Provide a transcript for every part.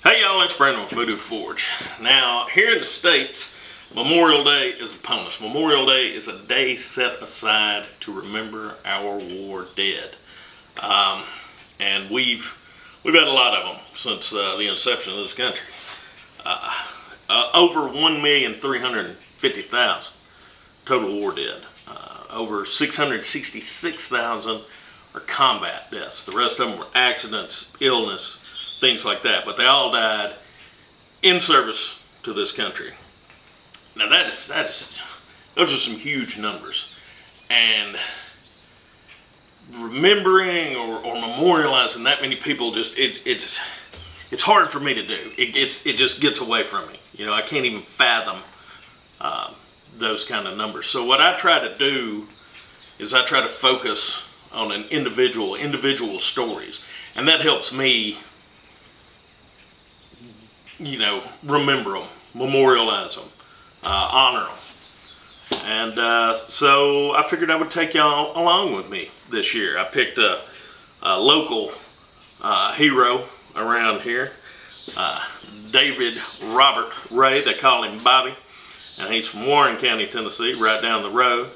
Hey y'all, it's Brandon with Voodoo Forge. Now, here in the States, Memorial Day is upon us. Memorial Day is a day set aside to remember our war dead. And we've had a lot of them since the inception of this country. Over 1,350,000 total war dead. Over 666,000 are combat deaths. The rest of them were accidents, illness, things like that. But they all died in service to this country. Now those are some huge numbers. And remembering or memorializing that many people, it's hard for me to do. It just gets away from me. You know, I can't even fathom those kind of numbers. So what I try to do is I try to focus on an individual stories, and that helps me, you know, remember them, memorialize them, honor them. And so I figured I would take y'all along with me this year. I picked a local hero around here, David Robert Ray. They call him Bobby, and he's from Warren County, Tennessee, right down the road.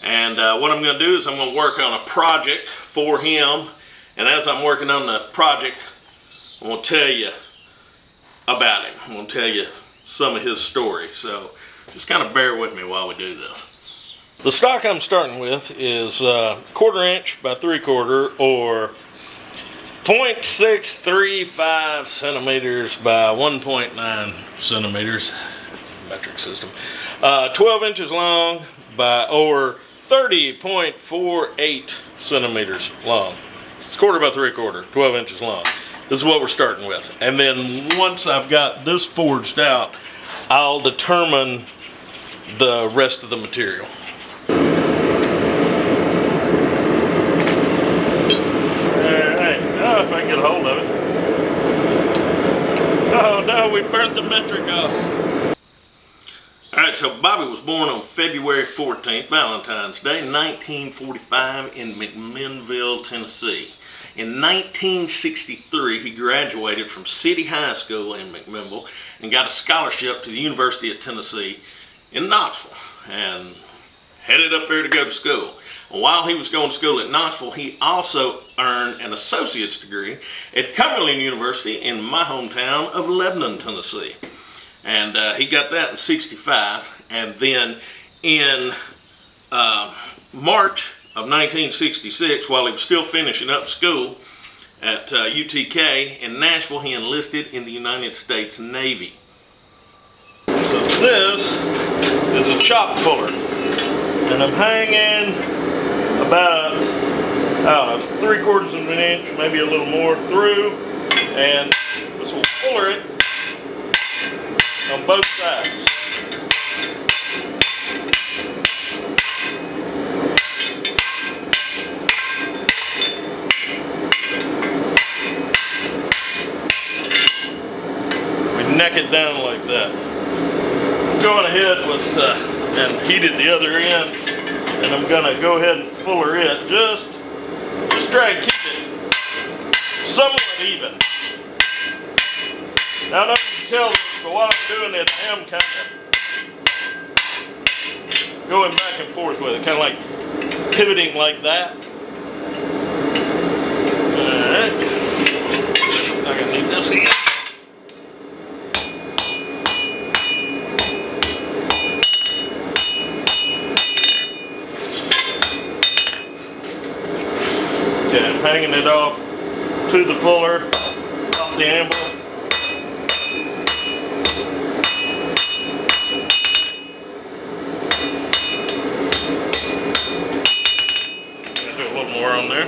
And what I'm going to do is I'm going to work on a project for him, and as I'm working on the project, I'm going to tell you about him. I'm going to tell you some of his story, so just kind of bear with me while we do this. The stock I'm starting with is 1/4 inch by 3/4 or 0.635 centimeters by 1.9 centimeters, metric system. 12 inches long by or 30.48 centimeters long. It's 1/4 by 3/4, 12 inches long. This is what we're starting with. And then once I've got this forged out, I'll determine the rest of the material. Alright, now if I can get a hold of it. Oh no, we burnt the metric off. Alright, so Bobby was born on February 14th, Valentine's Day, 1945 in McMinnville, Tennessee. In 1963, he graduated from City High School in McMinnville and got a scholarship to the University of Tennessee in Knoxville and headed up there to go to school. And while he was going to school at Knoxville, he also earned an associate's degree at Cumberland University in my hometown of Lebanon, Tennessee. And he got that in '65, and then in March of 1966, while he was still finishing up school at UTK in Nashville, he enlisted in the United States Navy. So this is a chop puller, and I'm hanging about, I don't know, 3/4 of an inch, maybe a little more through, and this will puller it on both sides. We neck it down like that. I'm going ahead with and heated the other end, and I'm going to go ahead and fuller it. Just try and keep it somewhat even. Now I don't know if you can tell this, but while I'm doing it, I am kind of going back and forth with it, kind of like pivoting like that. Alright. I'm going to need this again. Okay, I'm hanging it off to the fuller, off the anvil. More on there.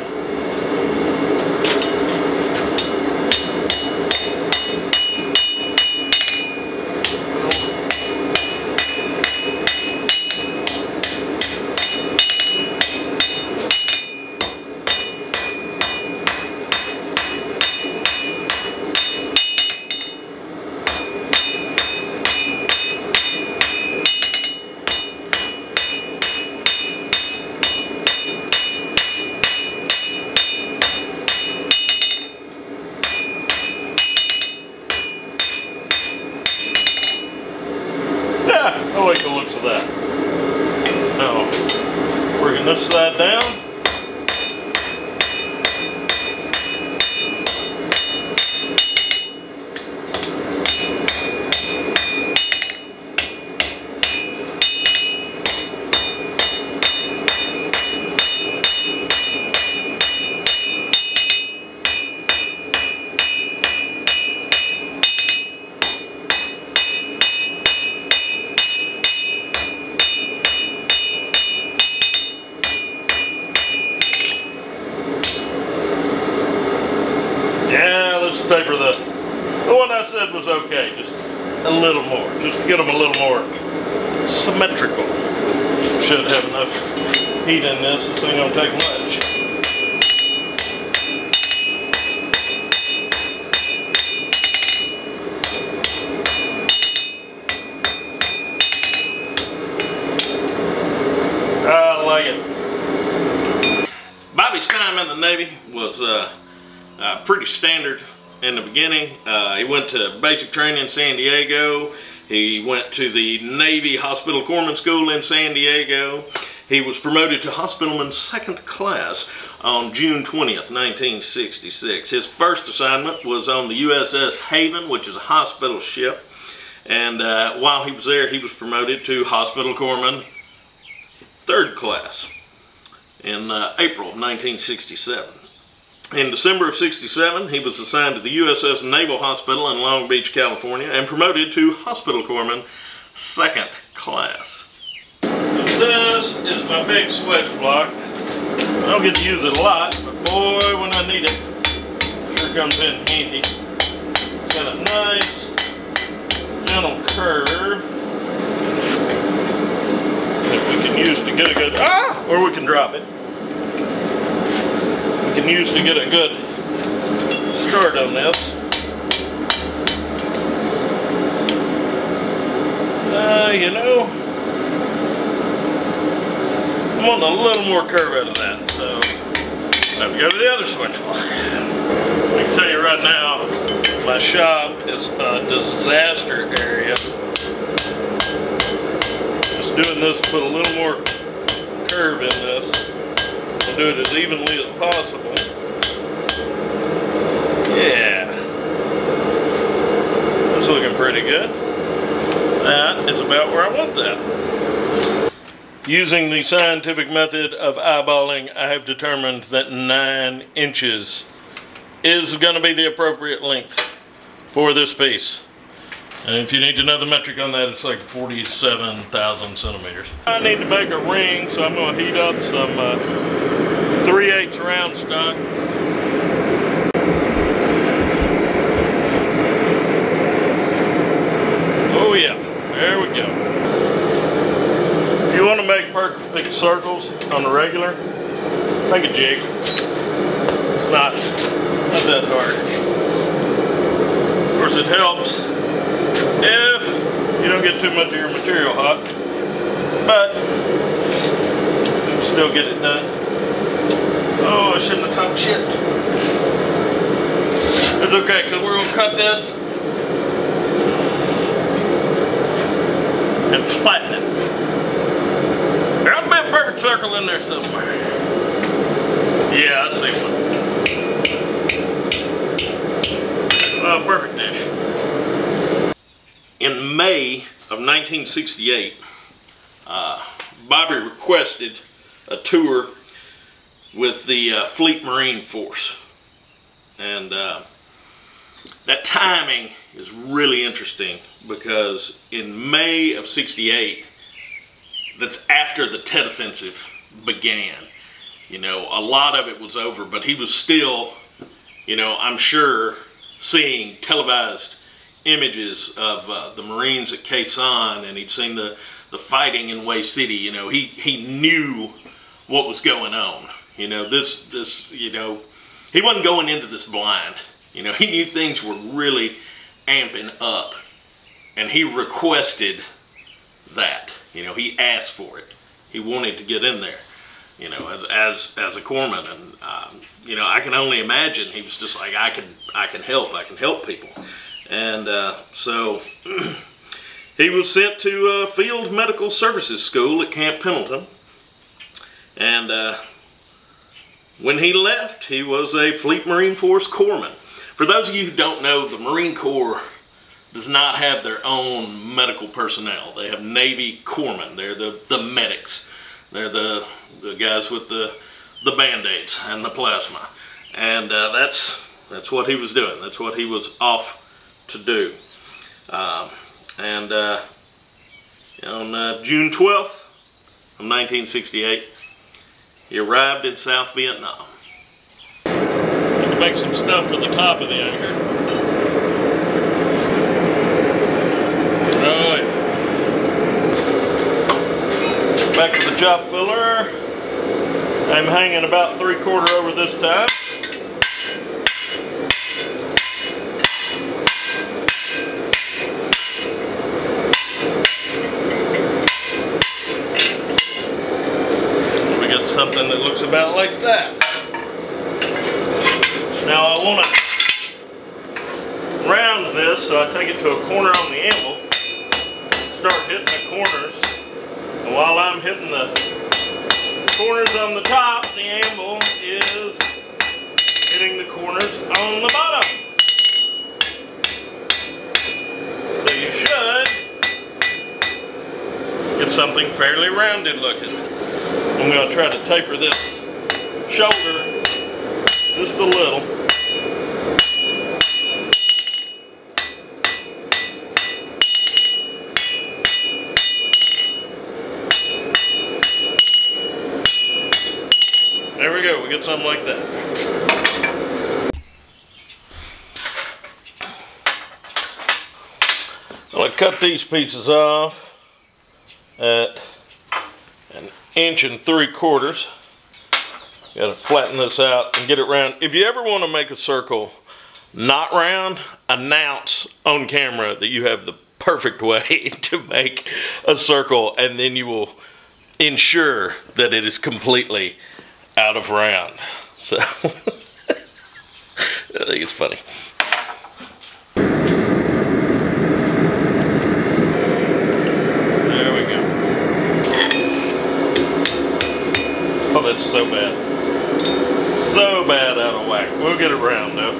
taper the one I said was okay, just a little more, just to get them a little more symmetrical. Should have enough heat in this, this ain't gonna take much. I like it. Bobby's time in the Navy was pretty standard in the beginning. He went to basic training in San Diego. He went to the Navy Hospital Corpsman School in San Diego. He was promoted to Hospitalman Second Class on June 20th, 1966. His first assignment was on the USS Haven, which is a hospital ship. And while he was there, he was promoted to Hospital Corpsman Third Class in April of 1967. In December of '67, he was assigned to the USS Naval Hospital in Long Beach, California, and promoted to Hospital Corpsman Second Class. This is my big switch block. I don't get to use it a lot, but boy, when I need it, it sure comes in handy. It's got a nice, gentle curve that we can use to get a good, or we can drop it. We can use to get a good start on this. You know, I'm wanting a little more curve out of that, so I have to go to the other switch block. I can tell you right now, my shop is a disaster area. Just doing this to put a little more curve in this. I'll do it as evenly as possible. Yeah. That's looking pretty good. That is about where I want that. Using the scientific method of eyeballing, I have determined that 9 inches is going to be the appropriate length for this piece. And if you need to know the metric on that, it's like 47,000 centimeters. I need to make a ring, so I'm going to heat up some 3/8 round stock. Oh yeah, there we go. If you want to make perfect circles on the regular, make a jig. It's not that hard. Of course, it helps if you don't get too much of your material hot, but you can still get it done. Oh, I shouldn't have talked shit. It's okay, because we're going to cut this and flatten it. There'll be a perfect circle in there somewhere. Yeah, I see one. Well, perfect dish. In May of 1968, Bobby requested a tour with the Fleet Marine Force. And that timing is really interesting because in May of '68, that's after the Tet Offensive began. You know, a lot of it was over, but he was still, you know, I'm sure, seeing televised images of the Marines at Quezon, and he'd seen the fighting in Way City. You know, he knew what was going on. You know, you know, he wasn't going into this blind. You know, he knew things were really amping up, and he requested that. You know, he asked for it. He wanted to get in there, you know, as a corpsman, and you know, I can only imagine he was just like, I can help people, and so he was sent to Field Medical Services School at Camp Pendleton, and when he left, he was a Fleet Marine Force corpsman. For those of you who don't know, the Marine Corps does not have their own medical personnel. They have Navy corpsmen. They're the medics. They're the guys with the Band-Aids and the plasma. And that's what he was doing. That's what he was off to do. On June 12th of 1968, he arrived in South Vietnam. make some stuff for the top of the anchor. Oh yeah. Back to the chop filler. I'm hanging about 3/4 over this time. We get something that looks about like that. Now I want to round this, so I take it to a corner on the anvil, start hitting the corners, and while I'm hitting the corners on the top, the anvil is hitting the corners on the bottom. So you should get something fairly rounded looking. I'm going to try to taper this shoulder just a little. There we go, we get something like that. I'll cut these pieces off at 1 3/4 inches. Got to flatten this out and get it round. If you ever want to make a circle not round, announce on camera that you have the perfect way to make a circle, and then you will ensure that it is completely out of round. So I think it's funny. There we go. Oh, that's so bad. So bad out of whack. We'll get it round though.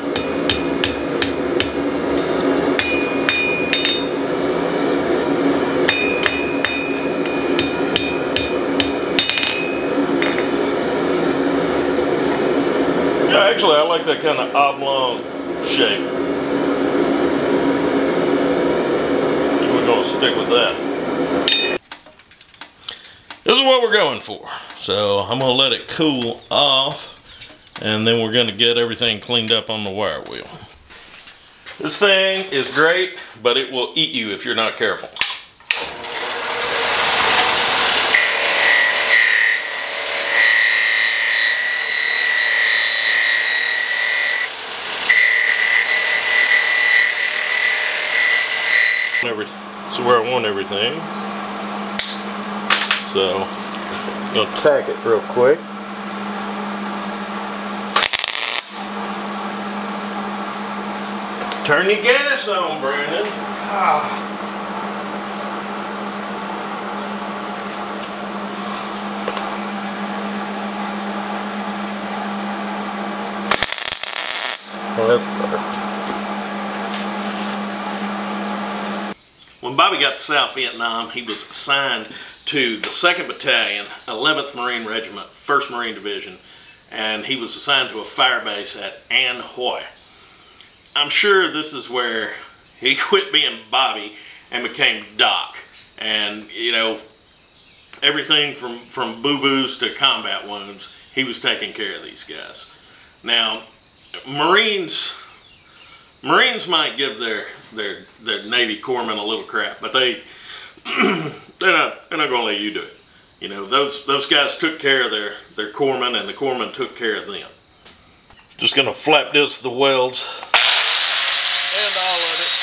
Yeah, actually I like that kind of oblong shape. We're going to stick with that. This is what we're going for. So I'm going to let it cool off, and then we're going to get everything cleaned up on the wire wheel. This thing is great, but it will eat you if you're not careful. This is where I want everything. So I'm going to tack it real quick. Turn your gas on, Brandon. Oh, that's better. When Bobby got to South Vietnam, he was assigned to the 2nd Battalion, 11th Marine Regiment, 1st Marine Division, and he was assigned to a fire base at An Hoi. I'm sure this is where he quit being Bobby and became Doc. And, you know, everything from boo-boos to combat wounds, he was taking care of these guys. Now, Marines might give their Navy corpsmen a little crap, but they're not going to let you do it. You know, those guys took care of their corpsmen, and the corpsmen took care of them. Just going to flap this to the welds and all of it.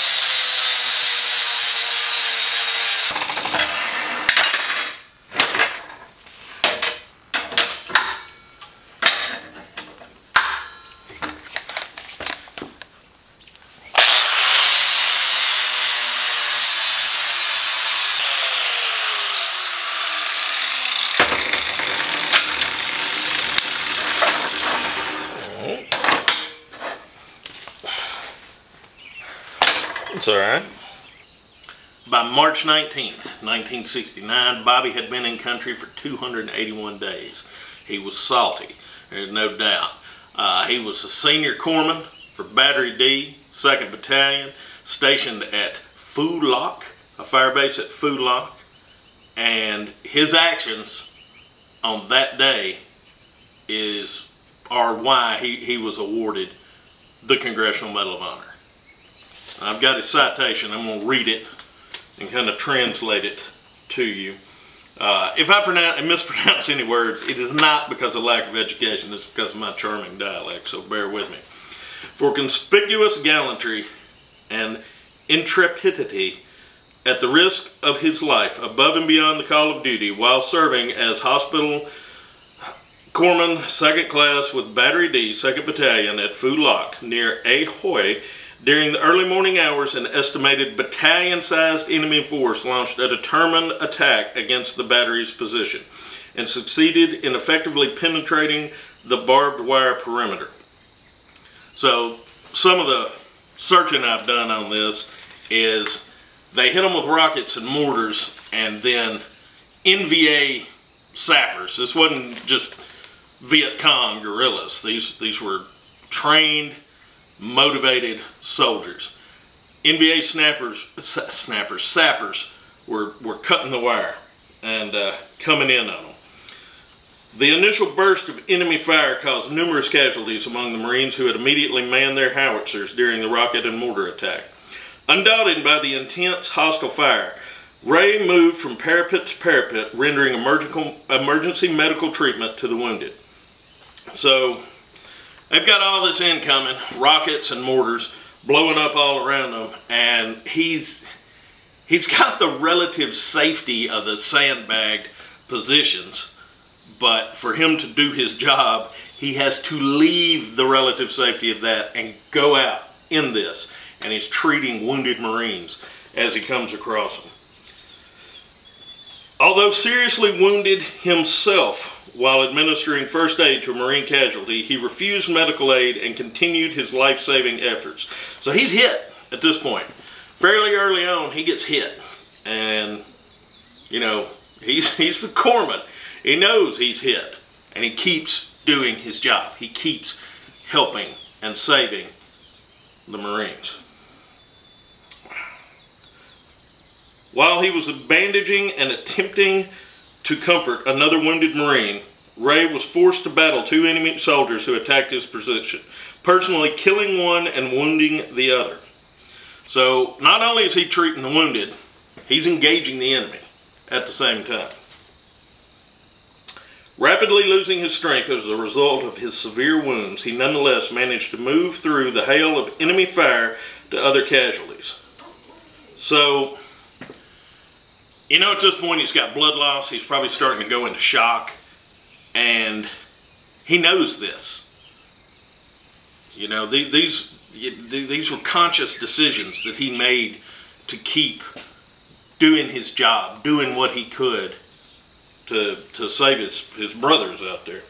It's all right. By March 19th, 1969, Bobby had been in country for 281 days. He was salty, there's no doubt. He was a senior corpsman for Battery D, 2nd Battalion, stationed at Phu Loc, a fire base at Phu Loc, and his actions on that day are why he was awarded the Congressional Medal of Honor. I've got his citation. I'm going to read it and kind of translate it to you. If I mispronounce any words, it is not because of lack of education. It's because of my charming dialect, so bear with me. For conspicuous gallantry and intrepidity at the risk of his life, above and beyond the call of duty, while serving as hospital corpsman 2nd class with Battery D, 2nd Battalion at Phu Loc near Ahoy, during the early morning hours, an estimated battalion-sized enemy force launched a determined attack against the battery's position and succeeded in effectively penetrating the barbed wire perimeter. So, some of the searching I've done on this is they hit them with rockets and mortars, and then NVA sappers. This wasn't just Viet Cong guerrillas. These were trained, motivated soldiers. NVA sappers were cutting the wire and coming in on them. The initial burst of enemy fire caused numerous casualties among the Marines who had immediately manned their howitzers during the rocket and mortar attack. Undaunted by the intense hostile fire, Ray moved from parapet to parapet, rendering emergency medical treatment to the wounded. So, they've got all this incoming, rockets and mortars blowing up all around them, and he's got the relative safety of the sandbagged positions, but for him to do his job, he has to leave the relative safety of that and go out in this, and he's treating wounded Marines as he comes across them. Although seriously wounded himself while administering first aid to a Marine casualty, he refused medical aid and continued his life-saving efforts. So he's hit at this point. Fairly early on, he gets hit. And, you know, he's the corpsman. He knows he's hit. And he keeps doing his job. He keeps helping and saving the Marines. While he was bandaging and attempting to comfort another wounded Marine, Ray was forced to battle 2 enemy soldiers who attacked his position, personally killing one and wounding the other. So, not only is he treating the wounded, he's engaging the enemy at the same time. Rapidly losing his strength as a result of his severe wounds, he nonetheless managed to move through the hail of enemy fire to other casualties. So, you know, at this point he's got blood loss, he's probably starting to go into shock, and he knows this. You know, these were conscious decisions that he made to keep doing his job, doing what he could to save his brothers out there.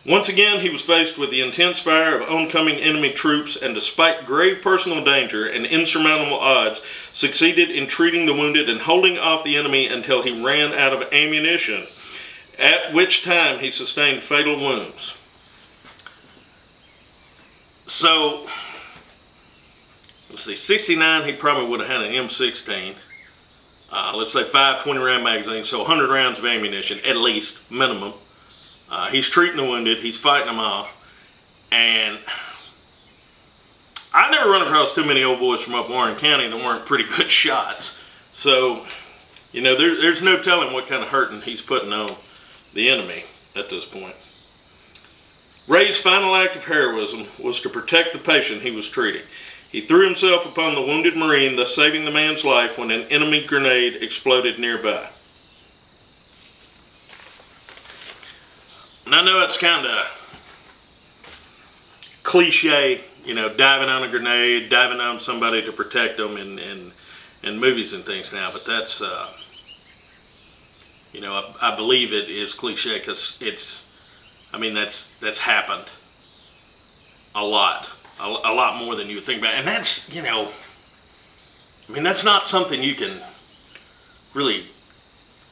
Once again, he was faced with the intense fire of oncoming enemy troops, and despite grave personal danger and insurmountable odds, succeeded in treating the wounded and holding off the enemy until he ran out of ammunition, at which time he sustained fatal wounds. So, let's see, 69, he probably would have had an M16. Let's say 5 20-round magazines, so 100 rounds of ammunition, at least, minimum. He's treating the wounded, he's fighting them off, and I never run across too many old boys from up Warren County that weren't pretty good shots. So, you know, there's no telling what kind of hurting he's putting on the enemy at this point. Ray's final act of heroism was to protect the patient he was treating. He threw himself upon the wounded Marine, thus saving the man's life when an enemy grenade exploded nearby. And I know it's kind of cliche, you know, diving on a grenade, diving on somebody to protect them in movies and things now, but that's, you know, I believe it is cliche because it's, I mean, that's happened a lot more than you would think about. And that's, you know, I mean, that's not something you can really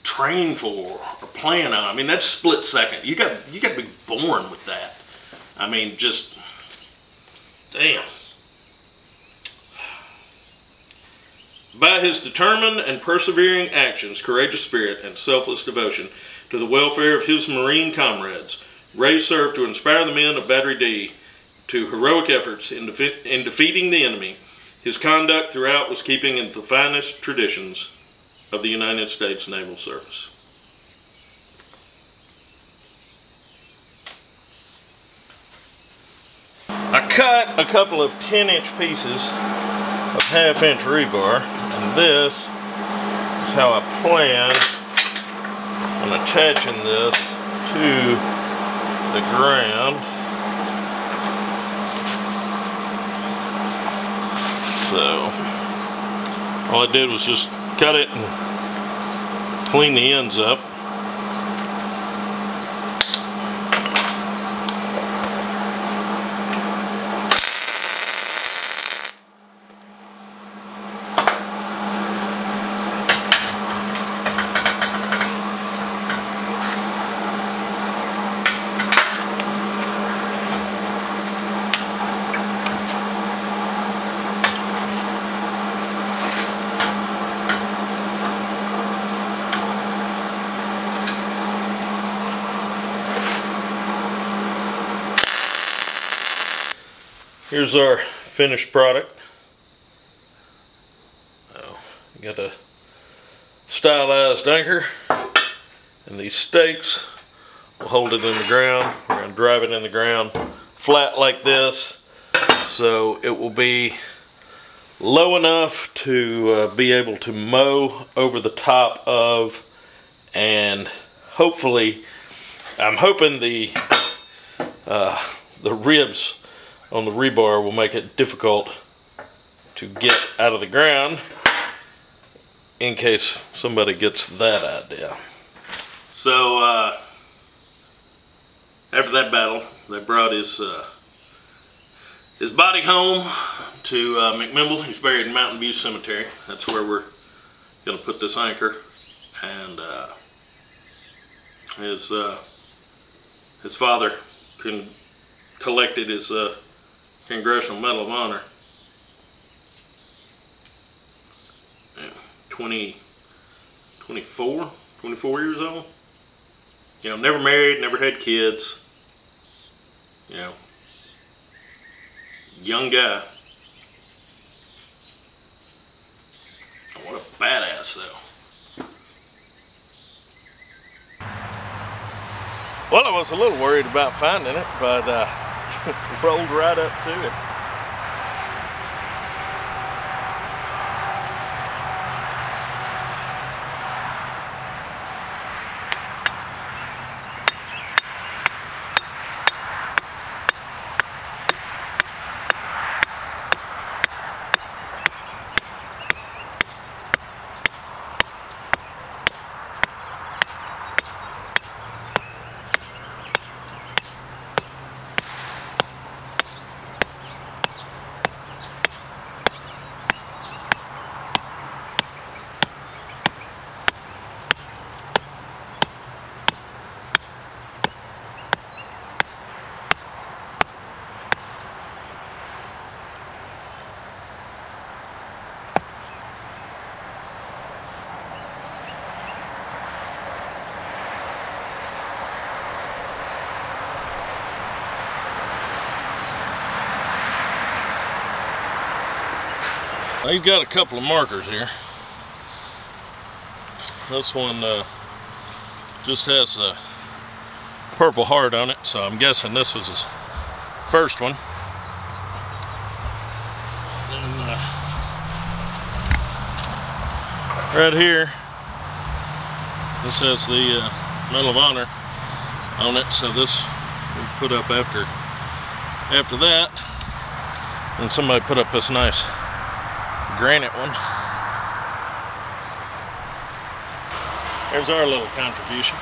train for or plan on. I mean, that's split second. You got to be born with that. I mean, just damn. By his determined and persevering actions, courageous spirit, and selfless devotion to the welfare of his Marine comrades, Ray served to inspire the men of Battery D to heroic efforts in defeating the enemy. His conduct throughout was keeping in the finest traditions of the United States Naval Service. I cut a couple of 10-inch pieces of half-inch rebar, and this is how I plan on attaching this to the ground. So all I did was just cut it and clean the ends up. Here's our finished product. Got a stylized anchor, and these stakes will hold it in the ground. We're going to drive it in the ground flat like this, so it will be low enough to be able to mow over the top of, and hopefully, I'm hoping the ribs on the rebar will make it difficult to get out of the ground, in case somebody gets that idea. So after that battle, they brought his body home to McMimble. He's buried in Mountain View Cemetery. That's where we're going to put this anchor. And his father collected his Congressional Medal of Honor. 24 years old. You know, never married, never had kids. You know, young guy. What a badass though. Well, I was a little worried about finding it, but rolled right up to it. He's got a couple of markers here. This one just has a purple heart on it, so I'm guessing this was his first one. And right here, this has the Medal of Honor on it, so this we put up after that. And somebody put up this nice granite one. There's our little contribution.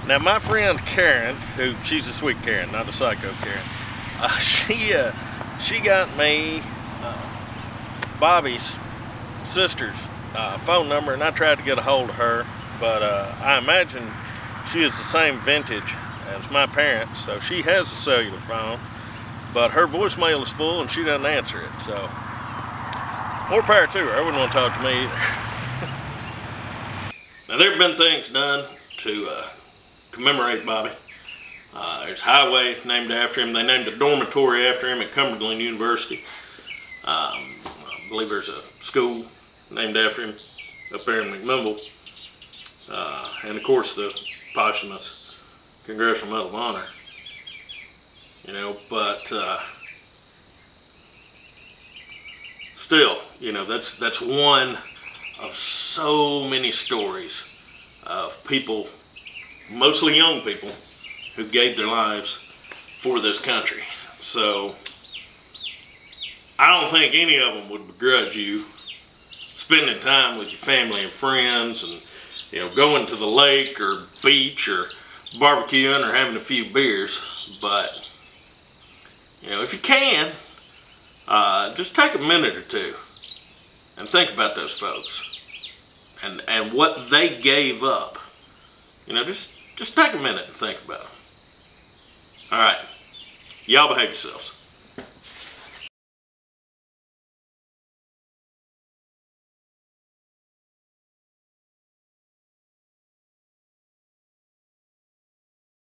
Now my friend Karen, she's a sweet Karen, not a psycho Karen, she got me Bobby's sister's phone number, and I tried to get a hold of her, but I imagine she is the same vintage as my parents, so she has a cellular phone, but her voicemail is full and she doesn't answer it, so more power to her. I wouldn't want to talk to me either. Now there have been things done to commemorate Bobby. There's a highway named after him. They named a dormitory after him at Cumberland University. I believe there's a school named after him up there in McMinnville. And of course the posthumous Congressional Medal of Honor. You know, but still, you know, that's one of so many stories of people, mostly young people, who gave their lives for this country. So I don't think any of them would begrudge you spending time with your family and friends, and, you know, going to the lake or beach or barbecuing or having a few beers. But, you know, if you can, just take a minute or two and think about those folks and what they gave up. You know, just take a minute and think about them. All right, y'all behave yourselves.